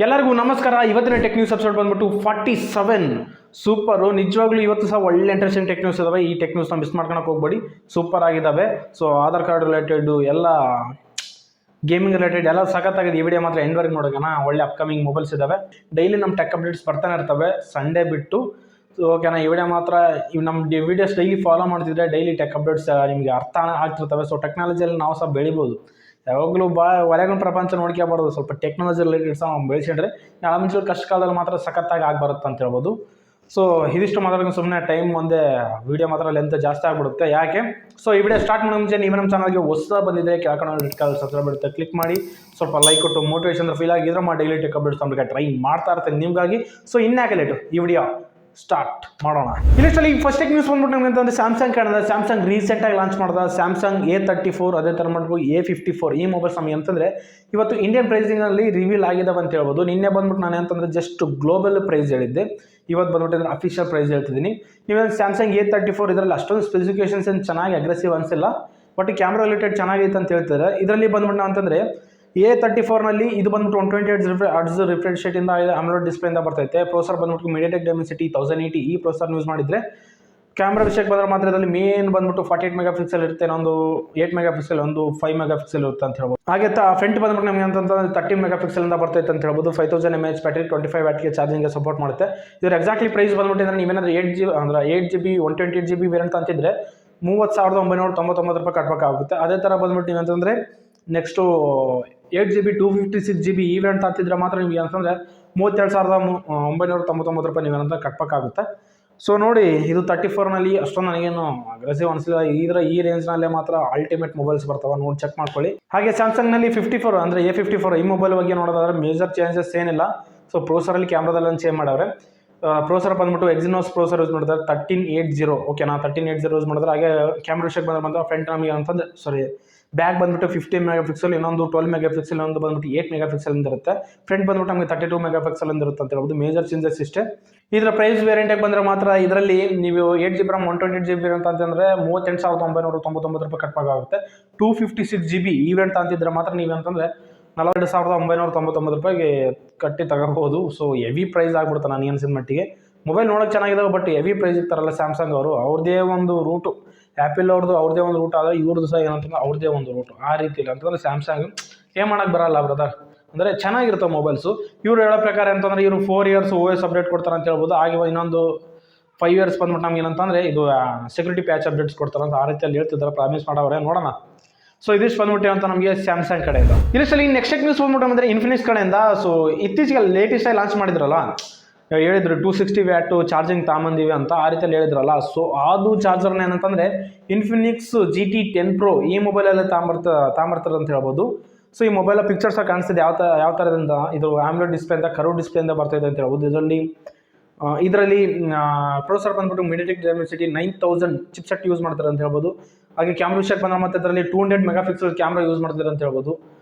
ಎಲ್ಲರಿಗೂ ನಮಸ್ಕಾರ. ಇವತ್ತಿನ ಟೆಕ್ ನ್ಯೂಸ್ ಎಪಿಸೋಡ್ ಬಂದ್ಬಿಟ್ಟು 47 ಸೂಪರು. ನಿಜವಾಗ್ಲೂ ಇವತ್ತು ಸಹ ಒಳ್ಳೆ ಇಂಟ್ರೆಸ್ಟಿಂಗ್ ಟೆಕ್ ನ್ಯೂಸ್ ಇದಾವೆ. ಈ ಟೆಕ್ ನ್ಯೂಸ್ನ ಮಿಸ್ ಮಾಡ್ಕೊಳಕ್ಕೆ ಹೋಗ್ಬೇಡಿ, ಸೂಪರ್ ಆಗಿದ್ದಾವೆ. ಸೊ ಆಧಾರ್ ಕಾರ್ಡ್ ರಿಲೇಟೆಡ್ ಎಲ್ಲ, ಗೇಮಿಂಗ್ ರಿಲೇಟೆಡ್ ಎಲ್ಲ ಸಖತ್ತಾಗಿದೆ. ಈ ವಿಡಿಯೋ ಮಾತ್ರ ಎಂಡ್ವರೆಗೆ ನೋಡೋಣ. ಒಳ್ಳೆ ಅಪ್ಕಮಿಂಗ್ ಮೊಬೈಲ್ಸ್ ಇದಾವೆ. ಡೈಲಿ ನಮ್ಮ ಟೆಕ್ ಅಪ್ಡೇಟ್ಸ್ ಬರ್ತಾನೆ ಇರ್ತವೆ, ಸಂಡೇ ಬಿಟ್ಟು. ಸೊ ಓಕೆನಾ, ಈ ವಿಡಿಯೋ ಮಾತ್ರ ನಮ್ಮ ವಿಡಿಯೋಸ್ ಡೈಲಿ ಫಾಲೋ ಮಾಡ್ತಿದ್ರೆ ಡೈಲಿ ಟೆಕ್ ಅಪ್ಡೇಟ್ಸ್ ನಿಮಗೆ ಅರ್ಥ ಆಗ್ತಿರ್ತವೆ. ಸೊ ಟೆಕ್ನಾಲಜಿಯಲ್ಲಿ ನಾವು ಸಹ ಬೆಳಿಬೋದು. ಯಾವಾಗಲೂ ಹೊರಗಿನ ಪ್ರಪಂಚ ನೋಡ್ಕೋಬಾರ್ದು, ಸ್ವಲ್ಪ ಟೆಕ್ನಾಲಜಿ ರಿಲೇಟೆಡ್ ಸಹ ಬೆಳೆಸಿದ್ರೆ ನಾಳೆ ಮುಂಚೆ ಕಷ್ಟ ಕಾಲದಲ್ಲಿ ಮಾತ್ರ ಸಖತ್ತಾಗಿ ಆಗ್ಬರುತ್ತೆ ಅಂತ ಹೇಳ್ಬೋದು. ಸೊ ಇದಿಷ್ಟು ಮಾತಾಡೋಕೆ ಸುಮ್ಮನೆ ಟೈಮ್ ಒಂದೇ ವಿಡಿಯೋ ಮಾತ್ರ ಲೆಂತ್ ಜಾಸ್ತಿ ಆಗಿಬಿಡುತ್ತೆ. ಯಾಕೆ? ಸೊ ಈ ವಿಡಿಯೋ ಸ್ಟಾರ್ಟ್ ಮಾಡೋ ಮುಂಚೆ ನೀವು ನಮ್ಮ ಚಾನಲ್ಗೆ ಹೊಸ ಬಂದಿದ್ದರೆ ಕೆಳಕಡೆ ಸಬ್ಸ್ಕ್ರೈಬ್ ಇರುತ್ತೆ, ಕ್ಲಿಕ್ ಮಾಡಿ. ಸ್ವಲ್ಪ ಲೈಕ್ ಕೊಟ್ಟು ಮೋಟಿವೇಶನ್ ಫೀಲ್ ಆಗಿದ್ರೆ ಡೈಲಿ ಟೆಕ್ ಅಪ್ಡೇಟ್ಸ್ ತಗೊಂಡು ಟ್ರೈ ಮಾಡ್ತಾ ಇರ್ತೀನಿ ನಿಮಗಾಗಿ. ಸೊ ಇನ್ಯಾಕೆ ಲೇಟು, ಈ ವಿಡಿಯೋ ಸ್ಟಾರ್ಟ್ ಮಾಡೋಣ. ಇಲ್ಲಿ ಫಸ್ಟ್ ಟೆಕ್ ನ್ಯೂಸ್ ಬಂದ್ಬಿಟ್ಟು ನಮಗೆ ಅಂತಂದ್ರೆ ಸ್ಯಾಮ್ಸಂಗ್ ಕಾಣಿದೆ. ಸ್ಯಾಮ್ಸಂಗ್ ರೀಸೆಂಟಾಗಿ ಲಾಂಚ್ ಮಾಡಿದ ಸ್ಯಾಮ್ಸಂಗ್ A34, ಅದೇ ಥರ ಮಾಡ್ಬೋದು A54. ಈ ಮೊಬೈಲ್ಸ್ ನಮಗೆ ಅಂತಂದರೆ ಇವತ್ತು ಇಂಡಿಯನ್ ಪ್ರೈಸಿಂಗಲ್ಲಿ ರಿವೀಲ್ ಆಗಿದ್ದಾವೆ ಅಂತ ಹೇಳ್ಬೋದು. ನಿನ್ನೆ ಬಂದ್ಬಿಟ್ಟು ನಾನು ಅಂತಂದರೆ ಜಸ್ಟ್ ಗ್ಲೋಬಲ್ ಪ್ರೈಸ್ ಹೇಳಿದ್ದೆ, ಇವತ್ತು ಬಂದ್ಬಿಟ್ಟು ಅಫಿಷಿಯಲ್ ಪ್ರೈಸ್ ಹೇಳ್ತಿದ್ದೀನಿ. ನೀವು ಸ್ಯಾಮ್ಸಂಗ್ A34 ಇದರಲ್ಲಿ ಅಷ್ಟೊಂದು ಸ್ಪೆಸಿಫಿಕೇಶನ್ಸ್ ಏನು ಚೆನ್ನಾಗಿ ಅಗ್ರೆಸಿವ್ ಅನಿಸಿಲ್ಲ, ಬಟ್ ಕ್ಯಾಮ್ರಾ ರಿಲೇಟೆಡ್ ಚೆನ್ನಾಗೈತೆ ಅಂತ ಹೇಳ್ತಾರೆ. ಇದರಲ್ಲಿ ಬಂದ್ಬಿಟ್ಟು ಅಂತಂದರೆ A34ನಲ್ಲಿ ಇದು ಬಂದ್ಬಿಟ್ಟು 128 ಹರ್ಟ್ಜ್ ರಿಫ್ರೆಶ್ ರೇಟಿಂದ AMOLED ಡಿಸ್ಪ್ಲೇಯಿಂದ ಬರ್ತೈತೆ. ಪ್ರೊಸೆಸರ್ ಬಂದ್ಬಿಟ್ಟು MediaTek Dimensity 1080 ಈ ಪ್ರೊಸೆಸರ್ ಯೂಸ್ ಮಾಡಿದರೆ. ಕ್ಯಾಮ್ರಾ ವಿಷಯಕ್ಕೆ ಬಂದರೆ ಮಾತ್ರ ಇದರಲ್ಲಿ ಮೇನ್ ಬಂದ್ಬಿಟ್ಟು 48 ಮೆಗಾ ಪಿಕ್ಸೆಲ್ ಇರುತ್ತೆ, ಒಂದು 8 ಮೆಗಾ ಪಿಕ್ಸೆಲ್, ಒಂದು 5 ಮೆಗಾ ಪಿಕ್ಸೆಲ್ ಇರುತ್ತೆ ಅಂತ ಹೇಳ್ಬೋದು. ಹಾಗೆ ಫ್ರಂಟ್ ಬಂದ್ಬಿಟ್ಟು ನಮಗೆ ಅಂತಂದ್ರೆ 13 ಮೆಗಾ ಪಿಕ್ಸೆಲಿಂದ ಬರ್ತೈತೆ ಅಂತ ಹೇಳ್ಬೋದು. 5000 mAh ಬ್ಯಾಟ್ರಿ, 25 ವ್ಯಾಟ್ಗೆ ಚಾರ್ಜಿಂಗ್ಗೆ ಸಪೋರ್ಟ್ ಮಾಡುತ್ತೆ. ಇದ್ರ ಎಕ್ಸಾಕ್ಟ್ಲಿ ಪ್ರೈಸ್ ಬಂದ್ಬಿಟ್ಟಿದ್ರೆ ನೀವೇನಾದ್ರೆ 8GB 128GB ವೇರಿಯಂಟ್ ಅಂತಿದ್ರೆ 30,999 ರೂಪಾಯಿ ಕಟ್ಬೇಕಾಗುತ್ತೆ. ಅದೇ ಥರ ಬಂದ್ಬಿಟ್ಟು ನೀವಂತಂದರೆ ನೆಕ್ಸ್ಟು 8GB 256GB ಈ ವೇರಿಯಂಟ್ ಅಂತಿದ್ರೆ ಮಾತ್ರ ನಿಮಗೆ ಅಂತಂದರೆ 32,999 ರೂಪಾಯಿ ನೀವೇನಂತ ಕಟ್ಬೇಕಾಗುತ್ತೆ. ಸೊ ನೋಡಿ, ಇದು 34ನಲ್ಲಿ ಅಷ್ಟೊಂದು ನನಗೇನು ಅಗ್ರೆಸಿವ್ ಅನಿಸಿಲ್ಲ. ಈ ರೇಂಜ್ನಲ್ಲೇ ಮಾತ್ರ ಅಲ್ಟಿಮೇಟ್ ಮೊಬೈಲ್ಸ್ ಬರ್ತಾವೆ, ನೋಡಿ ಚೆಕ್ ಮಾಡ್ಕೊಳ್ಳಿ. ಹಾಗೆ ಸ್ಯಾಮ್ಸಂಗ್ನಲ್ಲಿ 54 ಅಂದರೆ A54 ಈ ಮೊಬೈಲ್ ಬಗ್ಗೆ ನೋಡೋದಾದ್ರೆ ಮೇಜರ್ ಚೇಂಜಸ್ ಏನಿಲ್ಲ. ಸೊ ಪ್ರೊಸೆಸರಲ್ಲಿ ಕ್ಯಾಮ್ರಾದಲ್ಲಿ ಚೇಂಜ್ ಮಾಡವ್ರೆ. ಪ್ರೊಸೆಸರ್ ಬಂದ್ಬಿಟ್ಟು ಎಕ್ಸಿನೋಸ್ ಪ್ರೊಸೆಸರ್ ಯೂಸ್ ಮಾಡಿದ್ರೆ 1380. ಓಕೆನಾ, 1380 ಯೂಸ್ ಮಾಡಿದ್ರೆ. ಹಾಗೆ ಕ್ಯಾಮ್ರಾ ವಿಷಯಕ್ಕೆ ಬಂದ್ರೆ ಫ್ರಂಟ್ ನಮಗೆ ಅಂತಂದ್ರೆ ಬ್ಯಾಕ್ ಬಂದ್ಬಿಟ್ಟು 15 ಮೆಗಾ ಪಿಕ್ಸೆಲ್, ಇನ್ನೊಂದು 12 ಮೆಗಾ ಪಿಕ್ಸೆಲ್, ಇನ್ನೊಂದು ಬಂದ್ಬಿಟ್ಟು 8 ಮೆಗಾ ಪಿಕ್ಸೆಲ್ ಇರುತ್ತೆ. ಫ್ರಂಟ್ ಬಂದ್ಬಿಟ್ಟು ನಮಗೆ 32 ಮೆಗಾ ಪಿಕ್ಸೆಲ್ ಇರುತ್ತೆ ಅಂತ ಹೇಳ್ಬೋದು. ಮೇಜರ್ ಚೇಂಜಸ್ ಇಷ್ಟೇ. ಇದರ ಪ್ರೈಸ್ ವೇರಿಯಂಟಿಗೆ ಬಂದರೆ ಮಾತ್ರ ಇದರಲ್ಲಿ ನೀವು 8GB 128GB ಅಂತಂದರೆ 38,999 ರೂಪಾಯಿ ಕಟ್ಬೇಕಾಗುತ್ತೆ. 256GB ಈವೆಂಟ್ ಅಂತಿದ್ರೆ ಮಾತ್ರ ನೀವಂತಂದರೆ 42,999 ರೂಪಾಯಿಗೆ ಕಟ್ಟಿ ತಗೋಬಹುದು. ಸೊ ಹೆವಿ ಪ್ರೈಸ್ ಆಗ್ಬಿಡುತ್ತೆ ನನಗೆ ಅನಿಸಿದ ಮಟ್ಟಿಗೆ. ಮೊಬೈಲ್ ನೋಡೋಕೆ ಚೆನ್ನಾಗಿದಾವೆ, ಬಟ್ ಹೆವಿ ಪ್ರೈಸ್ ಇರ್ತಾರಲ್ಲ ಸ್ಯಾಮ್ಸಂಗ್ ಅವರು, ಅವ್ರದ್ದೇ ಒಂದು ರೂಟು. ಆ್ಯಪಲ್ ಅವ್ರದ್ದೇ ಒಂದು ರೂಟ್ ಆದರೆ ಇವ್ರದ್ದು ಸಹ ಏನಂತಂದ್ರೆ ಅವ್ರದ್ದೇ ಒಂದು ರೂಟು. ಆ ರೀತಿ ಇಲ್ಲ ಅಂತಂದರೆ ಸ್ಯಾಮ್ಸಂಗ್ ಏನು ಮಾಡೋಕ್ಕೆ ಬರಲ್ಲ ಬ್ರದರ್. ಅಂದರೆ ಚೆನ್ನಾಗಿರುತ್ತೆ ಮೊಬೈಲ್ಸು. ಇವ್ರು ಹೇಳೋ ಪ್ರಕಾರ ಅಂತಂದರೆ ಇವರು 4 ಇಯರ್ಸ್ OS ಅಪ್ಡೇಟ್ ಕೊಡ್ತಾರೆ ಅಂತ ಹೇಳ್ಬೋದು. ಹಾಗೆ ಇನ್ನೊಂದು 5 ಇಯರ್ಸ್ ಬಂದ್ಬಿಟ್ಟು ನಮ್ಗೆ ಏನಂತಂದರೆ ಇದು ಸೆಕ್ಯೂರಿಟಿ ಪ್ಯಾಚ್ ಅಪ್ಡೇಟ್ಸ್ ಕೊಡ್ತಾರೆ ಅಂತ ಆ ರೀತಿಯಲ್ಲಿ ಹೇಳ್ತಿದ್ದಾರೆ, ಪ್ರಾಮಿಸ್ ಮಾಡೋವ್ರೆ, ನೋಡೋಣ. ಸೊ ಇದಿಷ್ಟು ಬಂದ್ಬಿಟ್ಟು ಅಂತ ನಮಗೆ ಸ್ಯಾಮ್ಸಂಗ್ ಕಡೆಯಿಂದ. ಇದರಲ್ಲಿ ನೆಕ್ಸ್ಟ್ ನ್ಯೂಸ್ ಬಂದ್ಬಿಟ್ಟು ಅಂದರೆ ಇನ್ಫಿನಿಕ್ಸ್ ಕಡೆಯಿಂದ. ಸೊ ಇತ್ತೀಚೆಗೆ ಲೇಟೆಸ್ಟಾಗಿ ಲಾಂಚ್ ಮಾಡಿದ್ರಲ್ಲ, ಹೇಳಿದ್ರು 260 ವ್ಯಾಟ್ ಚಾರ್ಜಿಂಗ್ ತಾಂಬಂದಿವೆ ಅಂತ, ಆ ರೀತಿಯಲ್ಲಿ ಹೇಳಿದ್ರಲ್ಲ. ಸೊ ಅದು ಚಾರ್ಜರ್ನ ಏನಂತಂದರೆ ಇನ್ಫಿನಿಕ್ಸ್ GT10 Pro ಈ ಮೊಬೈಲಲ್ಲಿ ತಾಂಬರ್ತಾರೆ ಅಂತ ಹೇಳ್ಬೋದು. ಸೊ ಈ ಮೊಬೈಲ ಪಿಕ್ಚರ್ಸ್ ಕಾಣಿಸ್ತಿದೆ ಯಾವ ಥರದಿಂದ. ಇದು AMOLED ಡಿಸ್ಪ್ಲೇಯಿಂದ, ಕರ್ವ್ ಡಿಸ್ಪ್ಲೇಯಿಂದ ಬರ್ತಾಯಿದೆ ಅಂತ ಹೇಳ್ಬೋದು. ಇದರಲ್ಲಿ ಪ್ರೊಸೆಸರ್ ಬಂದ್ಬಿಟ್ಟು MediaTek Dimensity 9000 ಚಿಪ್ಸೆಟ್ ಯೂಸ್ ಮಾಡ್ತಾರೆ ಅಂತ ಹೇಳ್ಬೋದು. ಹಾಗೆ ಕ್ಯಾಮ್ರಾ ವಿಷಯಕ್ಕೆ ಬಂದರೆ ಮತ್ತೆ ಇದರಲ್ಲಿ 200 ಮೆಗಾ ಪಿಕ್ಸೆಲ್ ಕ್ಯಾಮ್ರಾ ಯೂಸ್ ಮಾಡ್ತಾರೆ ಅಂತ ಹೇಳ್ಬೋದು.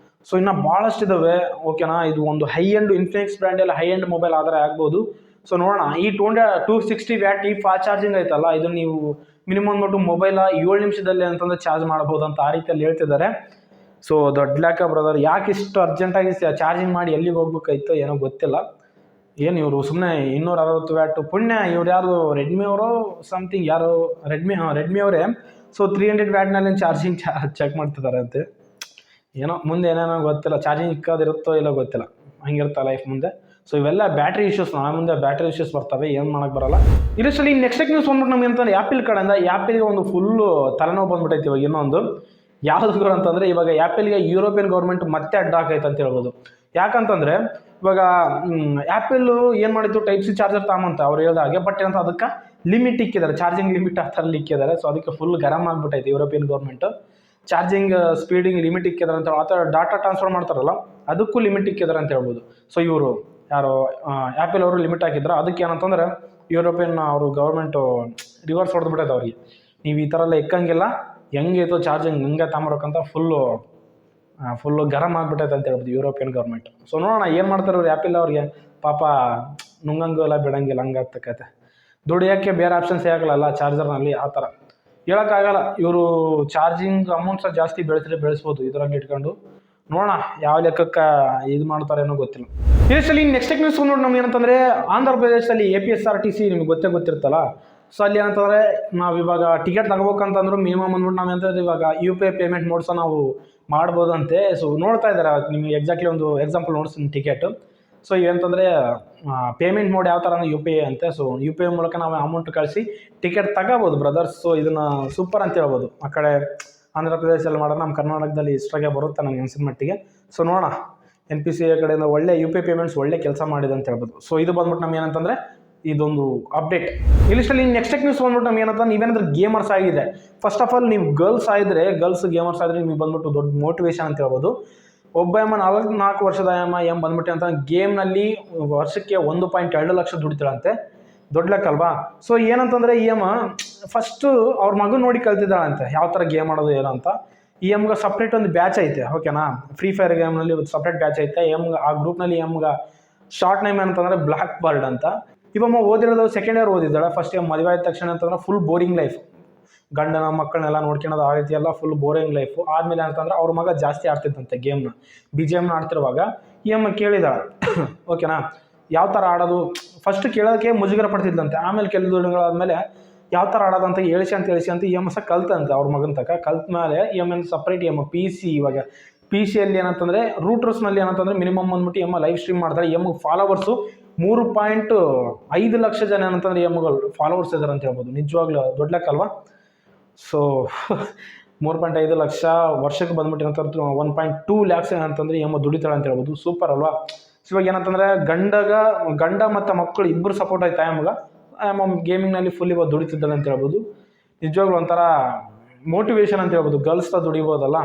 ಸೊ ಇನ್ನು ಭಾಳಷ್ಟು ಇದ್ದಾವೆ. ಓಕೆನಾ, ಇದು ಒಂದು ಹೈ ಎಂಡ್ ಇನ್ಫಿನಿಕ್ಸ್ ಬ್ರ್ಯಾಂಡಲ್ಲಿ ಹೈ ಎಂಡ್ ಮೊಬೈಲ್ ಆದರೆ ಆಗ್ಬೋದು. ಸೊ ನೋಡೋಣ. ಈ 260 ವ್ಯಾಟ್ ಈ ಫಾಸ್ಟ್ ಚಾರ್ಜಿಂಗ್ ಐತಲ್ಲ, ಇದು ನೀವು ಮಿನಿಮಮ್ ನೋಟು ಮೊಬೈಲ 7 ನಿಮಿಷದಲ್ಲಿ ಅಂತಂದರೆ ಚಾರ್ಜ್ ಮಾಡ್ಬೋದು ಅಂತ ಆ ರೀತಿಯಲ್ಲಿ ಹೇಳ್ತಿದ್ದಾರೆ. ಸೊ ದೊಡ್ಡ ಲೆಕ್ಕ ಬ್ರದರ್, ಯಾಕೆ ಇಷ್ಟು ಅರ್ಜೆಂಟಾಗಿ ಚಾರ್ಜಿಂಗ್ ಮಾಡಿ ಎಲ್ಲಿಗೆ ಹೋಗ್ಬೇಕಾಯ್ತು ಏನೋ ಗೊತ್ತಿಲ್ಲ. ಏನು ಇವರು ಸುಮ್ಮನೆ 260 ವ್ಯಾಟು ಪುಣ್ಯ. ಇವ್ರು ಯಾರು ರೆಡ್ಮಿ ಅವರು ಸಮಥಿಂಗ್, ಯಾರು ರೆಡ್ಮಿ ಅವರೇ. ಸೊ 300 ವ್ಯಾಟ್ನಲ್ಲಿ ಚಾರ್ಜಿಂಗ್ ಚೆಕ್ ಮಾಡ್ತಿದ್ದಾರೆ ಅಂತೆ. ಏನೋ ಮುಂದೆ ಏನೇನೋ ಗೊತ್ತಿಲ್ಲ, ಚಾರ್ಜಿಂಗ್ ಇಕ್ಕೋದಿರುತ್ತೋ ಇಲ್ಲೋ ಗೊತ್ತಿಲ್ಲ, ಹಂಗಿರುತ್ತೆ ಲೈಫ್ ಮುಂದೆ. ಸೊ ಇವೆಲ್ಲ ಬ್ಯಾಟ್ರಿ ಇಶ್ಯೂಸ್, ಮುಂದೆ ಬ್ಯಾಟ್ರಿ ಇಶ್ಯೂಸ್ ಬರ್ತವೆ, ಏನು ಮಾಡೋಕ್ಕೆ ಬರಲ್ಲ. ಇದರಲ್ಲಿ ನೆಕ್ಸ್ಟ್ ನ್ಯೂಸ್ ಬಂದ್ಬಿಟ್ಟು ನಮ್ಗೆ ಅಂತಂದ್ರೆ ಆ್ಯಪಲ್ ಕಡೆಯಿಂದ. ಆ್ಯಪಲ್ಗೆ ಒಂದು ಫುಲ್ಲು ತಲೆನೋವು ಬಂದ್ಬಿಟ್ಟೈತೆ ಇವಾಗ. ಇನ್ನೊಂದು ಯಾವ್ದು ಅಂತಂದರೆ ಇವಾಗ ಆ್ಯಪಲ್ಗೆ ಯುರೋಪಿಯನ್ ಗೌರ್ಮೆಂಟ್ ಮತ್ತೆ ಅಡ್ಡ ಹಾಕೈತೆ ಅಂತ ಹೇಳ್ಬೋದು. ಯಾಕಂತಂದರೆ ಇವಾಗ ಆ್ಯಪಲ್ಲು ಏನು ಮಾಡಿತ್ತು, Type-C ಚಾರ್ಜರ್ ತಗೊಂಬಂತ ಅವ್ರು ಹೇಳ್ದಾಗೆ, ಬಟ್ ಏನಂತ ಅದಕ್ಕೆ ಲಿಮಿಟ್ ಇಕ್ಕಿದ್ದಾರೆ, ಚಾರ್ಜಿಂಗ್ ಲಿಮಿಟ್ ಆ ಥರ ಇಕ್ಕಿದ್ದಾರೆ. ಸೊ ಅದಕ್ಕೆ ಫುಲ್ ಗರಮ್ ಆಗಿಬಿಟ್ಟೈತೆ European government. Charging speeding limit ಇಕ್ಕಿದ್ದಾರೆ ಅಂತ, ಆ ಥರ ಡಾಟಾ ಟ್ರಾನ್ಸ್ಫರ್ ಮಾಡ್ತಾರಲ್ಲ ಅದಕ್ಕೂ ಲಿಮಿಟ್ ಇಕ್ಕಿದ್ದಾರೆ ಅಂತ ಹೇಳ್ಬೋದು. ಸೊ ಇವರು ಯಾರು ಆ್ಯಪಲ್ ಅವರು ಲಿಮಿಟ್ ಹಾಕಿದ್ರು, ಅದಕ್ಕೆ ಏನಂತಂದರೆ ಯುರೋಪಿಯನ್ ಅವರು ಗೌರ್ಮೆಂಟು ರಿವರ್ಸ್ ಹೊಡೆದ್ಬಿಟ್ಟೈತೆ ಅವ್ರಿಗೆ. ನೀವು ಈ ಥರ ಎಲ್ಲ ಇಕ್ಕಂಗಿಲ್ಲ, ಹೆಂಗಿತ್ತು ಚಾರ್ಜಿಂಗ್ ಹಂಗೆ ತಗೊಂಬರ್ಬೇಕಂತ ಫುಲ್ಲು ಗರಮ್ ಆಗಿಬಿಟ್ಟೈತೆ ಅಂತ ಹೇಳ್ಬೋದು ಯುರೋಪಿಯನ್ ಗೌರ್ಮೆಂಟ್. ಸೊ ನೋಡೋಣ ಏನು ಮಾಡ್ತಾರೆ ಇವ್ರು. ಆ್ಯಪಲ್ ಅವ್ರಿಗೆ ಪಾಪ ನುಂಗಂಗೂ ಎಲ್ಲ ಬಿಡಂಗಿಲ್ಲ, ಹಂಗಾಗ್ತಕ್ಕೈತೆ. ದುಡಿಯೋಕ್ಕೆ ಬೇರೆ ಆಪ್ಷನ್ಸ್ ಆಗಲ್ಲ ಚಾರ್ಜರ್ನಲ್ಲಿ, ಆ ಥರ ಹೇಳೋಕ್ಕಾಗಲ್ಲ. ಇವರು ಚಾರ್ಜಿಂಗ್ ಅಮೌಂಟ್ ಸಹ ಜಾಸ್ತಿ ಬೆಳೆಸ್ಬೋದು ಇದರಲ್ಲಿ ಇಟ್ಕೊಂಡು. ನೋಡೋಣ ಯಾವ ಲೆಕ್ಕಕ್ಕೆ ಇದು ಮಾಡ್ತಾರೆ ಅನ್ನೋ ಗೊತ್ತಿಲ್ಲ. ಇದರಲ್ಲಿ ನೆಕ್ಸ್ಟ್ ನ್ಯೂಸ್ ನೋಡಿ ನಮ್ಗೆ ಏನಂತಂದರೆ ಆಂಧ್ರ ಪ್ರದೇಶದಲ್ಲಿ APSRTC ನಿಮ್ಗೆ ಗೊತ್ತಿರುತ್ತಲ್ಲ. ಸೊ ಅಲ್ಲಿ ಏನಂತಂದರೆ ನಾವು ಇವಾಗ ಟಿಕೆಟ್ ತಗೋಬೇಕಂತಂದ್ರು ಮಿನಿಮಮ್ ಅಂದ್ಬಿಟ್ಟು ನಾವು ಎಂತಂದ್ರೆ ಇವಾಗ UPI ಪೇಮೆಂಟ್ ಮೋಡ್ಸ ನಾವು ಮಾಡ್ಬೋದಂತೆ. ಸೊ ನೋಡ್ತಾ ಇದ್ದಾರೆ ನಿಮಗೆ ಎಕ್ಸಾಕ್ಟ್ಲಿ ಒಂದು ಎಕ್ಸಾಂಪಲ್ ನೋಡ್ತೀನಿ ಟಿಕೆಟ್. ಸೊ ಏನಂತಂದರೆ ಪೇಮೆಂಟ್ ಮೋಡ್ ಯಾವ ಥರ UPI ಅಂತೆ. ಸೊ UPI ಮೂಲಕ ನಾವು ಅಮೌಂಟ್ ಕಳಿಸಿ ಟಿಕೆಟ್ ತಗೋಬೋದು ಬ್ರದರ್ಸ್. ಸೊ ಇದನ್ನು ಸೂಪರ್ ಅಂತ ಹೇಳ್ಬೋದು. ಆ ಕಡೆ ಆಂಧ್ರ ಪ್ರದೇಶದಲ್ಲಿ ಮಾಡೋದು, ನಮ್ಮ ಕರ್ನಾಟಕದಲ್ಲಿ ಇಷ್ಟಾಗೆ ಬರುತ್ತೆ ನನಗೆ ಅನ್ಸಿದ ಮಟ್ಟಿಗೆ. ಸೊ ನೋಡೋಣ, NPCI ಕಡೆಯಿಂದ ಒಳ್ಳೆ UPI ಪೇಮೆಂಟ್ಸ್ ಒಳ್ಳೆ ಕೆಲಸ ಮಾಡಿದೆ ಅಂತ ಹೇಳ್ಬೋದು. ಸೊ ಇದು ಬಂದ್ಬಿಟ್ಟು ನಮ್ಗೆ ಏನಂತಂದರೆ ಇದೊಂದು ಅಪ್ಡೇಟ್. ಇಲ್ಲಿಷ್ಟಲ್ಲಿ ನೆಕ್ಸ್ಟ್ ನ್ಯೂಸ್ ಬಂದ್ಬಿಟ್ಟು ನಮ್ಗೆ ಏನಂತ, ನೀವೇನಾದ್ರೂ ಗೇಮರ್ಸ್ ಆಗಿದೆ, ಫಸ್ಟ್ ಆಫ್ ಆಲ್ ನೀವು ಗರ್ಲ್ಸ್ ಆಗಿದ್ರೆ, ಗೇಮರ್ಸ್ ಆಗಿದ್ರೆ ನಿಮಗೆ ಬಂದ್ಬಿಟ್ಟು ದೊಡ್ಡ ಮೋಟಿವೇಶನ್ ಅಂತ ಹೇಳ್ಬೋದು. ಒಬ್ಬ 4 ವರ್ಷದ ಬಂದ್ಬಿಟ್ಟು ಅಂತ ಗೇಮ್ನಲ್ಲಿ ವರ್ಷಕ್ಕೆ 1.2 ಲಕ್ಷ ದುಡಿತಾಳಂತೆ. ದೊಡ್ಡ ಲೆಕ್ಕ ಅಲ್ವಾ? ಸೊ ಏನಂತಂದರೆ ಫಸ್ಟು ಅವ್ರ ಮಗು ನೋಡಿ ಕಲ್ತಿದ್ದಾಳಂತೆ ಯಾವ ಥರ ಗೇಮ್ ಆಡೋದು ಏನು ಅಂತ. ಗೆ ಸಪ್ರೇಟ್ ಒಂದು ಬ್ಯಾಚ್ ಐತೆ, ಓಕೆನಾ? ಫ್ರೀ ಫೈರ್ ಗೇಮ್ನಲ್ಲಿ ಒಂದು ಸಪ್ರೇಟ್ ಬ್ಯಾಚ್ ಐತೆ. ಆ ಗ್ರೂಪ್ನಲ್ಲಿ ಶಾರ್ಟ್ ನೇಮ್ ಅಂತಂದರೆ ಬ್ಲ್ಯಾಕ್ ಬರ್ಡ್ ಅಂತ. ಇವಮ್ಮ ಓದಿರೋದು ಸೆಕೆಂಡ್ ಇಯರ್ ಓದಿದ್ದಾಳೆ. ಫಸ್ಟ್ ಇಯರ್ ಮದುವೆ ಆದ ತಕ್ಷಣ ಅಂತಂದ್ರೆ ಫುಲ್ ಬೋರಿಂಗ್ ಲೈಫ್, ಗಂಡನ ಮಕ್ಕಳನ್ನೆಲ್ಲ ನೋಡ್ಕೊಳ್ಳೋದು ಆ ರೀತಿ ಎಲ್ಲ ಫುಲ್ ಬೋರಿಂಗ್ ಲೈಫು. ಆದಮೇಲೆ ಅಂತಂದ್ರೆ ಅವ್ರ ಮಗ ಜಾಸ್ತಿ ಆಡ್ತಿದ್ದಂತೆ ಗೇಮ್ನ. BGM ಆಡ್ತಿರುವಾಗ ಕೇಳಿದಾಳೆ ಓಕೆನಾ, ಯಾವ ಥರ ಆಡೋದು. ಫಸ್ಟ್ ಕೇಳೋಕ್ಕೆ ಮುಜುಗರ ಪಡ್ತಿದ್ದಂತೆ. ಆಮೇಲೆ ಕೆಲವು ದಿನಗಳಾದಮೇಲೆ ಯಾವ ಥರ ಆಡೋದಂತ ಹೇಳಿಸಿ ಅಂತ ಸಹ ಕಲ್ತಂತೆ ಅವ್ರ ಮಗನ ಕಲ್ತ ಮೇಲೆ ಸಪ್ರೇಟ್ PC. ಇವಾಗ PCಯಲ್ಲಿ ಏನಂತಂದರೆ ರೂಟರ್ಸ್ನಲ್ಲಿ ಏನಂತಂದರೆ ಮಿನಿಮಮ್ ಅಂದ್ಬಿಟ್ಟು ಲೈವ್ ಸ್ಟ್ರೀಮ್ ಮಾಡ್ತಾರೆ. ಫಾಲೋವರ್ಸು 3.5 ಲಕ್ಷ ಜನ ಏನಂತಂದರೆ ಫಾಲೋವರ್ಸ್ ಇದ್ದಾರೆ ಅಂತ ಹೇಳ್ಬೋದು. ನಿಜವಾಗ್ಲೂ ದೊಡ್ಡ ಲೆಕ್ಕ ಅಲ್ವಾ? ಸೊ 3.5 ಲಕ್ಷ ವರ್ಷಕ್ಕೆ ಬಂದ್ಬಿಟ್ಟು ಏನಂತಂದ್ರೆ 1.2 ಲ್ಯಾಕ್ಸ್ ಏನಂತಂದರೆ ದುಡಿತಾಳೆ ಅಂತ ಹೇಳ್ಬೋದು. ಸೂಪರ್ ಅಲ್ವಾ? ಸೊ ಇವಾಗ ಏನಂತಂದರೆ ಗಂಡ ಮತ್ತು ಮಕ್ಕಳು ಇಬ್ಬರು ಸಪೋರ್ಟ್ ಆಯ್ತು ಗೇಮಿಂಗ್ನಲ್ಲಿ ಫುಲ್ ಇವಾಗ ದುಡಿತಿದ್ದಾಳೆ ಅಂತ ಹೇಳ್ಬೋದು. ನಿಜವಾಗ್ಲೂ ಒಂಥರ ಮೋಟಿವೇಶನ್ ಅಂತ ಹೇಳ್ಬೋದು. ಗರ್ಲ್ಸ್ ದುಡಿಬೋದಲ್ಲ,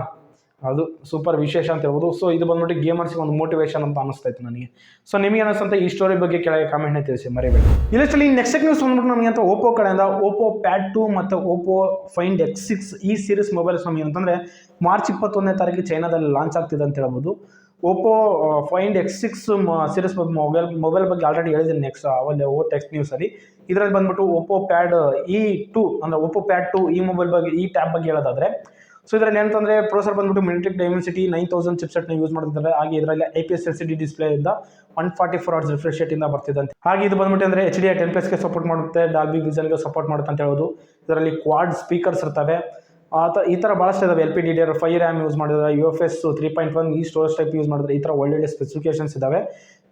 ಅದು ಸೂಪರ್ ವಿಶೇಷ ಅಂತ ಹೇಳ್ಬೋದು. ಸೊ ಇದು ಬಂದ್ಬಿಟ್ಟು ಗೇಮರ್ಸ್ಗೆ ಒಂದು ಮೋಟಿವೇಶನ್ ಅಂತ ಅನಿಸ್ತೈತೆ ನನಗೆ. ಸೊ ನಿಮಗೆ ಅನಿಸ್ತಂತ ಈ ಸ್ಟೋರಿ ಬಗ್ಗೆ ಕೆಳಗೆ ಕಾಮೆಂಟ್ನ ತಿಳಿಸಿ ಮರಿಬೇಡಿ. ಇಲ್ಲಷ್ಟಲ್ಲಿ ನೆಕ್ಸ್ಟ್ ನ್ಯೂಸ್ ಬಂದ್ಬಿಟ್ಟು ನಮಗೆ ಅಂತ ಓಪೋ ಕಡೆಯಿಂದ ಓಪೋ ಪ್ಯಾಡ್ 2 ಮತ್ತು ಓಪೋ ಫೈಂಡ್ X6 ಈ ಸೀರೀಸ್ ಮೊಬೈಲ್ಸ್ ನಮಗೆ ಅಂತಂದರೆ ಮಾರ್ಚ್ 21ನೇ ತಾರೀಕು ಚೈನಾದಲ್ಲಿ ಲಾಂಚ್ ಆಗ್ತಿದೆ ಅಂತ ಹೇಳ್ಬೋದು. Oppo find X6 series mobile ಬಗ್ಗೆ ಆಲ್ರೆಡಿ ಹೇಳಿದ್ದೀನಿ ನೆಕ್ಸ್ಟ್ ಅವಲ್ಲಿ ಟೆಕ್ಸ್ಟ್ ನ್ಯೂಸಲ್ಲಿ. ಇದರಲ್ಲಿ ಬಂದ್ಬಿಟ್ಟು ಓಪೋ ಪ್ಯಾಡ್ E2 ಅಂದರೆ ಓಪೋ ಪ್ಯಾಡ್ 2 ಈ ಮೊಬೈಲ್ ಬಗ್ಗೆ, ಈ ಟ್ಯಾಬ್ ಬಗ್ಗೆ ಹೇಳೋದಾದರೆ, ಸೊ ಇದರಲ್ಲಿ ಏನಂತಂದರೆ ಪ್ರೊಸೆಸರ್ ಬಂದ್ಬಿಟ್ಟು ಮಿನಿಟಿಕ್ ಡೈಮೆನ್ಸಿಟಿ 9000 ಚಿಪ್ಸೆಟ್ನ ಯೂಸ್ ಮಾಡ್ತಿದ್ದಾರೆ. ಹಾಗೆ ಇದರಲ್ಲಿ IPS LCD ಡಿಸ್ಪ್ಲೇ ಇಂದ 144 Hz ರಿಫ್ರೆಶ್ ರೇಟ್ ಇಂದ ಬರ್ತಿದ್ದಂತೆ. ಹಾಗೆ ಇದು ಬಂದ್ಬಿಟ್ಟು ಅಂದರೆ HDR 10+ಗೆ ಸಪೋರ್ಟ್ ಮಾಡುತ್ತೆ, ಡಾಲ್ಬಿ ವಿಷನ್ಗೆ ಸಪೋರ್ಟ್ ಮಾಡುತ್ತೆ ಅಂತ ಹೇಳೋದು. ಇದರಲ್ಲಿ ಕ್ವಾಡ್ ಸ್ಪೀಕರ್ಸ್ ಇರ್ತವೆ. ಈ ಥರ ಭಾಳಷ್ಟು ಇದಾವೆ. LPDDR5 RAM ಯೂಸ್ ಮಾಡಿದ್ರೆ, UFS 3.1 ಈ ಸ್ಟೋರೇಜ್ ಟೈಪ್ ಯೂಸ್ ಮಾಡಿದ್ರೆ, ಈ ಥರ ಒಳ್ಳೊಳ್ಳೆ ಸ್ಪೆಸಿಫಿಕೇಶನ್ಸ್ ಇದ್ದಾವೆ.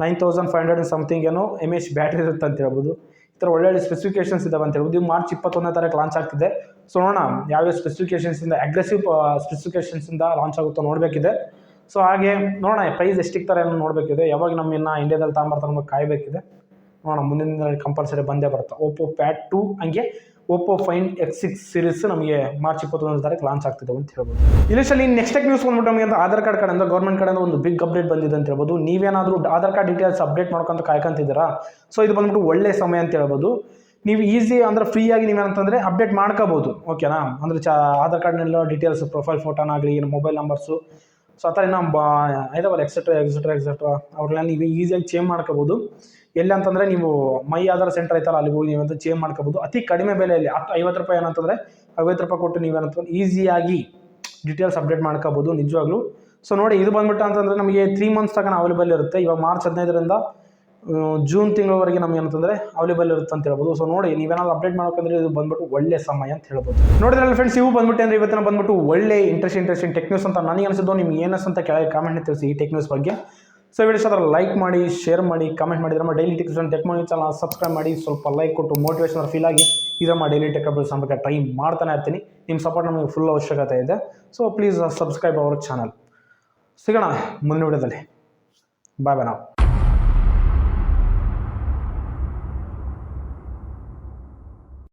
9500 ಸಮಥಿಂಗ್ mAh ಬ್ಯಾಟ್ರಿ ಇರುತ್ತೆ ಅಂತ ಹೇಳ್ಬೋದು. ಈ ಥರ ಒಳ್ಳೊಳ್ಳೆ ಸ್ಪೆಸಿಫಿಕೇಶನ್ಸ್ ಇದಾವೆ ಅಂತ ಹೇಳ್ಬೋದು. ಮಾರ್ಚ್ 21ನೇ ತಾರೀಕು ಲಾಂಚ್ ಆಗ್ತಿದೆ. ಸೊ ನೋಡೋಣ ಯಾವ್ಯಾವ ಸ್ಪೆಸಿಫಿಕೇಶನ್ಸಿಂದ, ಅಗ್ರೆಸಿವ್ ಸ್ಪೆಸಿಫಿಕೇಶನ್ಸಿಂದ ಲಾಂಚ್ ಆಗುತ್ತೋ ನೋಡಬೇಕಿದೆ. ಸೊ ಹಾಗೆ ನೋಡೋಣ ಪ್ರೈಸ್ ಎಷ್ಟಿಕ್ತಾರೆ ಅನ್ನೋ ನೋಡಬೇಕಿದೆ. ಯಾವಾಗ ನಮ್ಮನ್ನು ಇಂಡಿಯಾದಲ್ಲಿ ತಗೊಂಬರ್ತಾರೆ ಕಾಯಬೇಕಿದೆ. ನೋಡೋಣ, ಮುಂದಿನ ದಿನದಲ್ಲಿ ಕಂಪಲ್ಸರಿ ಬಂದೇ ಬರುತ್ತೆ. ಓಪೋ ಪ್ಯಾಡ್ 2 ಹಂಗೆ ಓಪೋ ಫೈಂಡ್ X6 ಸೀರೀಸ್ ನಮಗೆ ಮಾರ್ಚ್ 21ನೇ ತಾರೀಕು ಲಾಂಚ್ ಆಗ್ತಿದೆ ಅಂತ ಹೇಳ್ಬೋದು. ಇಲ್ಲಿಷ್ಟಲ್ಲಿ ನೆಕ್ಸ್ಟ್ ನ್ಯೂಸ್ ಬಂದ್ಬಿಟ್ಟು ನಮಗೆ ಅಂತ ಆಧಾರ್ ಕಾರ್ಡ್ ಕಡೆಯಿಂದ ಗೌರ್ಮೆಂಟ್ ಕಡೆಯಿಂದ ಒಂದು ಬಿಗ್ ಅಪ್ಡೇಟ್ ಬಂದಿದೆ ಅಂತ ಹೇಳ್ಬೋದು. ನೀವೇನಾದರೂ ಆಧಾರ್ ಕಾರ್ಡ್ ಡೀಟೇಲ್ಸ್ ಅಪ್ಡೇಟ್ ಮಾಡ್ಕೊಂತ ಕಾಯ್ಕೊಂತಿದ್ದೀರಾ? ಸೊ ಇದು ಬಂದ್ಬಿಟ್ಟು ಒಳ್ಳೆ ಸಮಯ ಅಂತ ಹೇಳ್ಬೋದು. ನೀವು ಈಸಿ ಅಂದರೆ ಫ್ರೀಯಾಗಿ ನೀವೇನಂತಂದರೆ ಅಪ್ಡೇಟ್ ಮಾಡ್ಕೋಬೋದು, ಓಕೆನಾ? ಅಂದರೆ ಆಧಾರ್ ಕಾರ್ಡ್ನೆಲ್ಲ ಡೀಟೇಲ್ಸ್, ಪ್ರೊಫೈಲ್ ಫೋಟೋನಾಗಲಿ, ಮೊಬೈಲ್ ನಂಬರ್ಸು, ಸೊ ಆ ಥರ ಇದಾವಲ್ಲ ಎಕ್ಸೆಟ್ರಾ ಅವ್ರನ್ನೆಲ್ಲ ನೀವು ಈಸಿಯಾಗಿ ಚೇಂಜ್ ಮಾಡ್ಕೋಬೋದು. ಎಲ್ಲ ಅಂತಂದರೆ ನೀವು ಮೈ ಆಧಾರ್ ಸೆಂಟರ್ ಐತಲ್ಲ, ಅಲ್ಲಿ ಹೋಗಿ ನೀವಂತ ಚೇಂಜ್ ಮಾಡ್ಕೋಬೋದು ಅತಿ ಕಡಿಮೆ ಬೆಲೆಯಲ್ಲಿ. 50 ರೂಪಾಯಿ ಏನಂತಂದರೆ 50 ರೂಪಾಯಿ ಕೊಟ್ಟು ನೀವೇನಂತಂದ್ರೆ ಈಸಿಯಾಗಿ ಡೀಟೇಲ್ಸ್ ಅಪ್ಡೇಟ್ ಮಾಡ್ಕೋಬೋದು ನಿಜವಾಗ್ಲೂ. ಸೊ ನೋಡಿ, ಇದು ಬಂದ್ಬಿಟ್ಟು ಅಂತಂದರೆ ನಮಗೆ 3 ಮಂತ್ಸ್ ತನಕ ಅವೈಲೇಬಲ್ ಇರುತ್ತೆ. ಇವಾಗ ಮಾರ್ಚ್ 15ರಿಂದ ಜೂನ್ ತಿಂಗಳವರೆಗೆ ನಮ್ಗೆ ಏನಂತಂದರೆ ಅವೈಲೇಬಲ್ ಇರುತ್ತೆ ಅಂತ ಹೇಳ್ಬೋದು. ಸೊ ನೋಡಿ, ನೀವೇನಾದ್ರು ಅಪ್ಡೇಟ್ ಮಾಡ್ಬೇಕಂದ್ರೆ ಇದು ಬಂದ್ಬಿಟ್ಟು ಒಳ್ಳೆ ಸಮಯ ಅಂತ ಹೇಳ್ಬೋದು. ನೋಡಿದ್ರಲ್ಲ ಫ್ರೆಂಡ್ಸ್, ಇವು ಬಂದ್ಬಿಟ್ಟು ಅಂದರೆ ಇವತ್ತಿನ ಬಂದ್ಬಿಟ್ಟು ಒಳ್ಳೆ ಇಂಟ್ರೆಸ್ಟಿಂಗ್ ಟೆಕ್ ನ್ಯೂಸ್ ಅಂತ ನನಗೆ ಅನಿಸಿದ್ದು. ನಿಮ್ಗೆ ಏನು ಅಂತ ಕೆಳಗೆ ಕಾಮೆಂಟ್ನ ತಿಳಿಸಿ ಈ ಟೆಕ್ ನ್ಯೂಸ್ ಬಗ್ಗೆ. ಸೊ ವಿಡಿಯೋಸ್ ಅದರ ಲೈಕ್ ಮಾಡಿ, ಶೇರ್ ಮಾಡಿ, ಕಮೆಂಟ್ ಮಾಡಿದ್ರೆ ನಮ್ಮ ಡೈಲಿ ಟೆಕ್ ಮಾಡಿ ಚಾನಲ್ ಸಬ್ಸ್ಕ್ರೈಬ್ ಮಾಡಿ, ಸ್ವಲ್ಪ ಲೈಕ್ ಕೊಟ್ಟು ಮೋಟಿವೇಶನ್ ಫೀಲ್ ಆಗಿ ನಮ್ಮ ಡೈಲಿ ಟೆಕ್ ಅಪ್ಡೇಟ್ಸ್ ನಮಗೆ ಟ್ರೈ ಮಾಡ್ತಾನೆ ಇರ್ತೀನಿ. ನಿಮ್ಮ ಸಪೋರ್ಟ್ ನಮಗೆ ಫುಲ್ ಅವಶ್ಯಕತೆ ಇದೆ. So please subscribe our channel. ಸಿಗೋಣ ಮುಂದಿನ ವಿಡಿಯೋದಲ್ಲಿ. ಬಾಯ್ ನಾವು.